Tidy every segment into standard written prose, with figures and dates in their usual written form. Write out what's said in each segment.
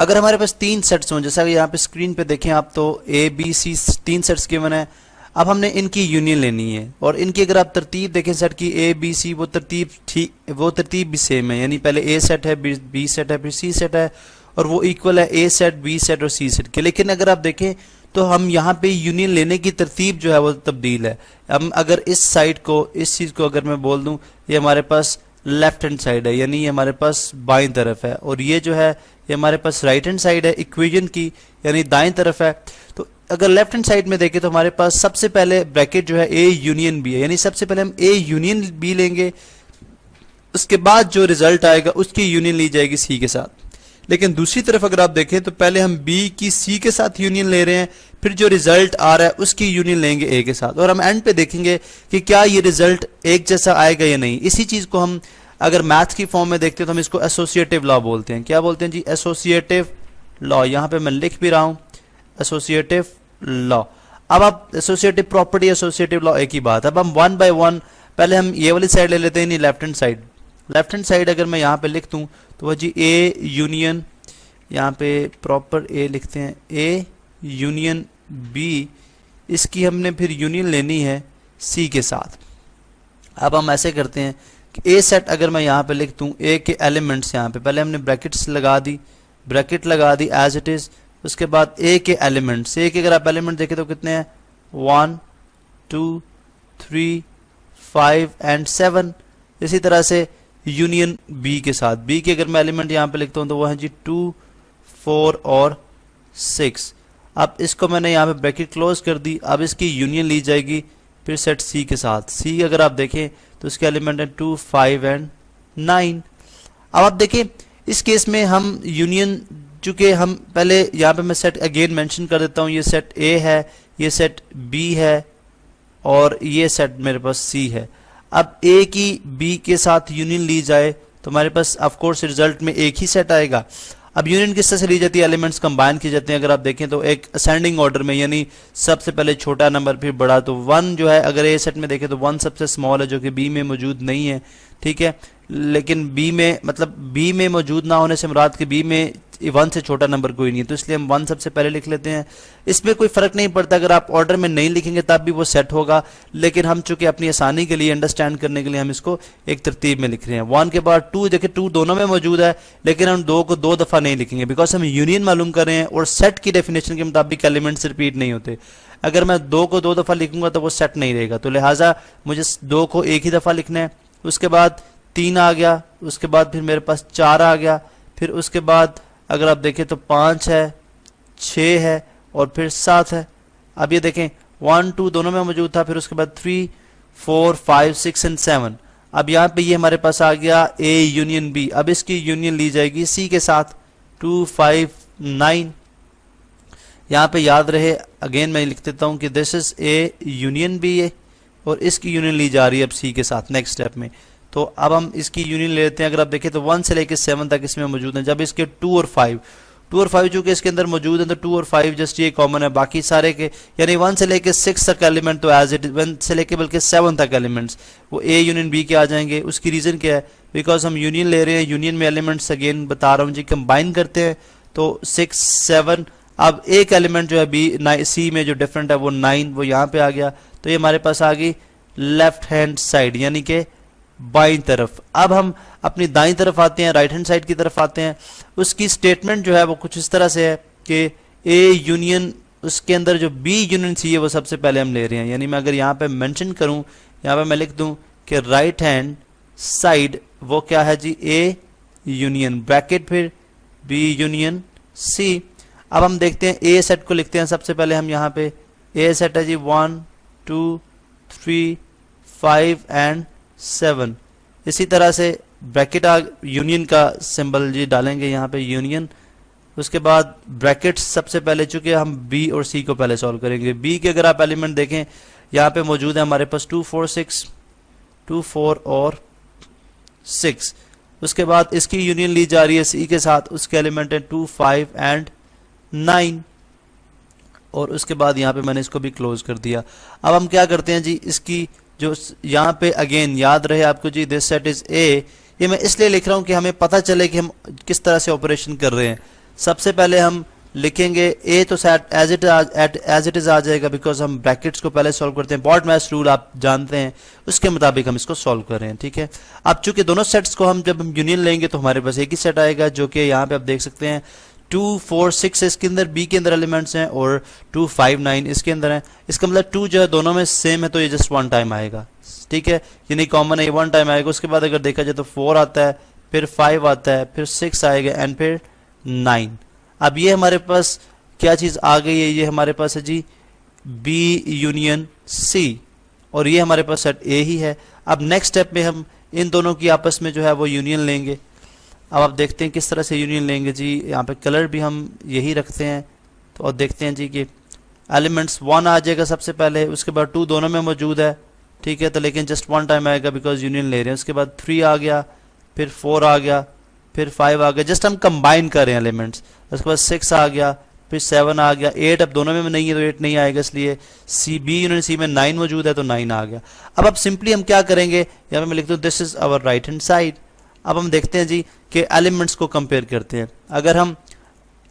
अगर हमारे पास 3 सेट्स हों, जैसा कि यहाँ पे स्क्रीन पे देखें आप, तो A B C 3 sets given है। अब हमने इनकी यूनियन लेनी है और इनकी अगर आप तरतीब देखें सेट की ए बी सी, वो तरतीब भी सेम है, यानी पहले ए सेट है, बी सेट है, फिर सी सेट है, और वो इक्वल है ए सेट, बी सेट और सी सेट के। लेकिन अगर आप देखें तो हम यहाँ पे यूनियन लेने की तरतीब जो है वो तब्दील है। हम अगर इस साइड को, इस चीज़ को अगर मैं बोल दूँ, ये हमारे पास लेफ्ट हैंड साइड है, यानी ये हमारे पास बाईं तरफ है, और ये जो है ये हमारे पास राइट हैंड साइड है इक्वेशन की, यानी दाईं तरफ है। तो अगर लेफ्ट हैंड साइड में देखें तो हमारे पास सबसे पहले ब्रैकेट जो है ए यूनियन बी है, यानी सबसे पहले हम ए यूनियन बी लेंगे, उसके बाद जो रिजल्ट आएगा उसकी यूनियन ली जाएगी सी के साथ। लेकिन दूसरी तरफ अगर आप देखें तो पहले हम बी की सी के साथ यूनियन ले रहे हैं, फिर जो रिजल्ट आ रहा है उसकी यूनियन लेंगे ए के साथ, और हम एंड पे देखेंगे कि क्या ये रिजल्ट एक जैसा आएगा या नहीं। इसी चीज को हम अगर मैथ्स की फॉर्म में देखते हैं तो हम इसको एसोसिएटिव लॉ बोलते हैं। क्या बोलते हैं जी? Associative law. यहाँ पे मैं लिख भी रहा हूँ एसोसिएटिव लॉ। अब आप एसोसिएटिव प्रॉपर्टी, एसोसिएटिव लॉ एक ही बात। अब हम वन बाय वन पहले हम ये वाली साइड ले लेते हैं, नहीं left hand side. Left hand side अगर मैं यहाँ पे लिख दूँ तो वह जी ए यूनियन, यहाँ पे प्रॉपर ए लिखते हैं, ए यूनियन बी, इसकी हमने फिर यूनियन लेनी है सी के साथ। अब हम ऐसे करते हैं कि ए सेट अगर मैं यहाँ पे लिख दूँ, ए के एलिमेंट्स यहाँ पे पहले हमने ब्रैकेट्स लगा दी, ब्रैकेट लगा दी एज इट इज। उसके बाद ए के एलिमेंट्स, ए के अगर आप एलिमेंट देखें तो कितने हैं? 1 2 3 5 एंड 7। इसी तरह से यूनियन बी के साथ, बी के अगर मैं एलिमेंट यहाँ पे लिखता हूँ तो वो है जी 2 4 और 6। अब इसको मैंने यहाँ पे ब्रैकेट क्लोज कर दी। अब इसकी यूनियन ली जाएगी फिर सेट सी के साथ। सी अगर आप देखें तो इसके एलिमेंट है 2 5 एंड 9। अब आप देखें इस केस में हम यूनियन, चूंकि हम पहले यहाँ पे मैं सेट अगेन मेंशन कर देता हूँ, ये सेट ए है, ये सेट बी है, और ये सेट मेरे पास सी है। अब ए की बी के साथ यूनियन ली जाए तो हमारे पास ऑफ कोर्स रिजल्ट में एक ही सेट आएगा। अब यूनियन किस तरह से ली जाती है? एलिमेंट्स कंबाइन किए जाते हैं। अगर आप देखें तो एक असेंडिंग ऑर्डर में, यानी सबसे पहले छोटा नंबर फिर बड़ा। तो 1 जो है अगर ए सेट में देखें तो 1 सबसे स्मॉल है, जो कि बी में मौजूद नहीं है, ठीक है। लेकिन बी में, मतलब बी में मौजूद ना होने से मुराद कि बी में 1 से छोटा नंबर कोई नहीं है, तो इसलिए हम 1 सबसे पहले लिख लेते हैं। इसमें कोई फर्क नहीं पड़ता, अगर आप ऑर्डर में नहीं लिखेंगे तब भी वो सेट होगा, लेकिन हम चूंकि अपनी आसानी के लिए, अंडरस्टैंड करने के लिए हम इसको एक तरतीब में लिख रहे हैं। 1 के बाद 2, देखिए 2 दोनों में मौजूद है, लेकिन हम 2 को 2 दफा नहीं लिखेंगे, बिकॉज हम यूनियन मालूम कर रहे हैं और सेट की डेफिनेशन के मुताबिक एलिमेंट्स रिपीट नहीं होते। अगर मैं 2 को 2 दफा लिखूंगा तो वो सेट नहीं रहेगा, तो लिहाजा मुझे 2 को एक ही दफा लिखना है। उसके बाद 3 आ गया, उसके बाद फिर मेरे पास 4 आ गया, फिर उसके बाद अगर आप देखें तो 5 है, 6 है और फिर 7 है। अब ये देखें 1 2 दोनों में मौजूद था, फिर उसके बाद 3 4 5 6 एंड 7। अब यहाँ पे ये हमारे पास आ गया ए यूनियन बी। अब इसकी यूनियन ली जाएगी सी के साथ, 2 5 9। यहाँ पे याद रहे, अगेन मैं लिख देता हूँ कि this is A union B है, और इसकी यूनियन ली जा रही है अब सी के साथ नेक्स्ट स्टेप में। तो अब हम इसकी यूनियन ले लेते हैं। अगर आप देखें तो 1 से लेकर 7 तक इसमें मौजूद हैं। जब इसके 2 और 5 चूंकि इसके अंदर मौजूद है तो 2 और 5 जस्ट ये कॉमन है, बाकी सारे के, यानी 1 से लेकर 6 तक एलिमेंट तो एज इट, 1 से लेकर बल्कि 7 तक एलिमेंट्स वो ए यूनियन बी के आ जाएंगे। उसकी रीजन क्या है? बिकॉज हम यूनियन ले रहे हैं, यूनियन में एलिमेंट्स अगेन बता रहा हूँ जी कंबाइन करते हैं, तो 6 7। अब एक एलिमेंट जो है बी सी में जो डिफरेंट है वो 9, वो यहाँ पे आ गया, तो ये हमारे पास आ गई लेफ्ट हैंड साइड, यानी कि बाईं तरफ। अब हम अपनी दाईं तरफ आते हैं, राइट हैंड साइड की तरफ आते हैं। उसकी स्टेटमेंट जो है वो कुछ इस तरह से है कि ए यूनियन, उसके अंदर जो बी यूनियन सी है वो सबसे पहले हम ले रहे हैं। यानी मैं अगर यहाँ पे मेंशन करूँ, यहाँ पे मैं लिख दूँ कि राइट हैंड साइड वो क्या है जी? ए यूनियन ब्रैकेट फिर बी यूनियन सी। अब हम देखते हैं ए सेट को लिखते हैं। सबसे पहले हम यहाँ पे ए सेट है जी 1 2 3 5 एंड 7। इसी तरह से ब्रैकेट यूनियन का सिंबल जी डालेंगे यहाँ पे यूनियन। उसके बाद ब्रैकेट्स सबसे पहले, चूंकि हम बी और सी को पहले सॉल्व करेंगे। बी के अगर आप एलिमेंट देखें यहाँ पे मौजूद है हमारे पास 2 4 6, 2 4 और 6। उसके बाद इसकी यूनियन ली जा रही है सी के साथ, उसके एलिमेंट है 2 5 एंड 9, और उसके बाद यहाँ पे मैंने इसको भी क्लोज कर दिया। अब हम क्या करते हैं जी, इसकी जो यहाँ पे अगेन याद रहे आपको जी, दिस सेट इज ए। ये मैं इसलिए लिख रहा हूँ कि हमें पता चले कि हम किस तरह से ऑपरेशन कर रहे हैं। सबसे पहले हम लिखेंगे ए तो सेट एज इट इज आ जाएगा, बिकॉज हम ब्रैकेट्स को पहले सॉल्व करते हैं। बॉड मैच रूल आप जानते हैं, उसके मुताबिक हम इसको सॉल्व कर रहे हैं, ठीक है। अब चूंकि दोनों सेट्स को हम जब हम यूनियन लेंगे तो हमारे पास एक ही सेट आएगा, जो कि यहाँ पे आप देख सकते हैं 2 4 6 इसके अंदर, बी के अंदर एलिमेंट्स हैं, और 2 5 9 इसके अंदर हैं। इसका मतलब 2 जो है दोनों में सेम है, तो ये जस्ट वन टाइम आएगा, ठीक है, ये नहीं कॉमन है, ये वन टाइम आएगा। उसके बाद अगर देखा जाए तो 4 आता है, फिर 5 आता है, फिर 6 आएगा, एंड फिर 9। अब ये हमारे पास क्या चीज आ गई है, ये हमारे पास है जी बी यूनियन सी, और ये हमारे पास सेट ए ही है। अब नेक्स्ट स्टेप में हम इन दोनों की आपस में जो है वो यूनियन लेंगे। अब आप देखते हैं किस तरह से यूनियन लेंगे जी। यहाँ पे कलर भी हम यही रखते हैं, तो और देखते हैं जी कि एलिमेंट्स 1 आ जाएगा सबसे पहले, उसके बाद 2 दोनों में मौजूद है, ठीक है, तो लेकिन जस्ट वन टाइम आएगा बिकॉज यूनियन ले रहे हैं। उसके बाद 3 आ गया, फिर 4 आ गया, फिर 5 आ गया, जस्ट हम कंबाइन कर रहे हैं एलिमेंट्स। उसके बाद 6 आ गया, फिर 7 आ गया, 8 अब दोनों में नहीं है तो 8 नहीं आएगा, इसलिए सी बी यूनियन सी में 9 मौजूद है तो 9 आ गया। अब सिंपली हम क्या करेंगे, यहाँ पे मैं लिखता हूँ this is our right hand side. अब हम देखते हैं जी कि एलिमेंट्स को कंपेयर करते हैं। अगर हम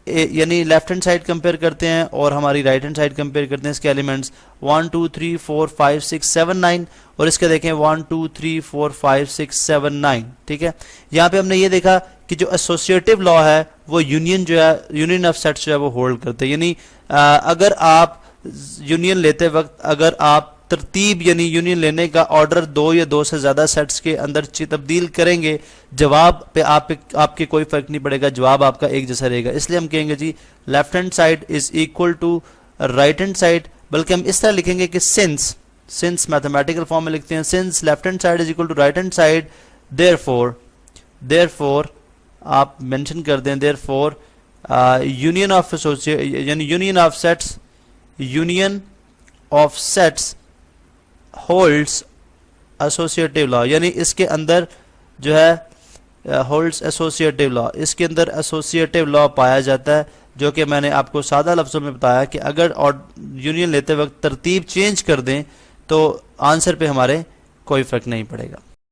यानी लेफ्ट हैंड साइड कंपेयर करते हैं और हमारी राइट हैंड साइड कंपेयर करते हैं, इसके एलिमेंट्स 1 2 3 4 5 6 7 9, और इसके देखें 1 2 3 4 5 6 7 9, ठीक है। यहाँ पे हमने ये देखा कि जो एसोसिएटिव लॉ है वो यूनियन जो है, यूनियन ऑफ सेट्स जो है वो होल्ड करते हैं। यानी अगर आप यूनियन लेते वक्त अगर आप तरतीब यानी यूनियन लेने का ऑर्डर 2 या 2 से ज्यादा सेट्स के अंदर तब्दील करेंगे, जवाब पे आपके कोई फर्क नहीं पड़ेगा, जवाब आपका एक जैसा रहेगा। इसलिए हम कहेंगे जी left hand side is equal to right hand side, बल्कि हम इस तरह लिखेंगे कि सिंस मैथमेटिकल फॉर्म में लिखते हैं, since left hand side is equal to right hand side, therefore आप मेंशन कर दें देयरफॉर यूनियन ऑफ एसोसिएट यानी union of sets holds associative law, यानी इसके अंदर जो है होल्ड्स एसोसिएटिव लॉ, इसके अंदर एसोसिएटिव लॉ पाया जाता है, जो कि मैंने आपको सादा लफ्जों में बताया कि अगर यूनियन लेते वक्त तरतीब चेंज कर दें तो आंसर पे हमारे कोई फर्क नहीं पड़ेगा।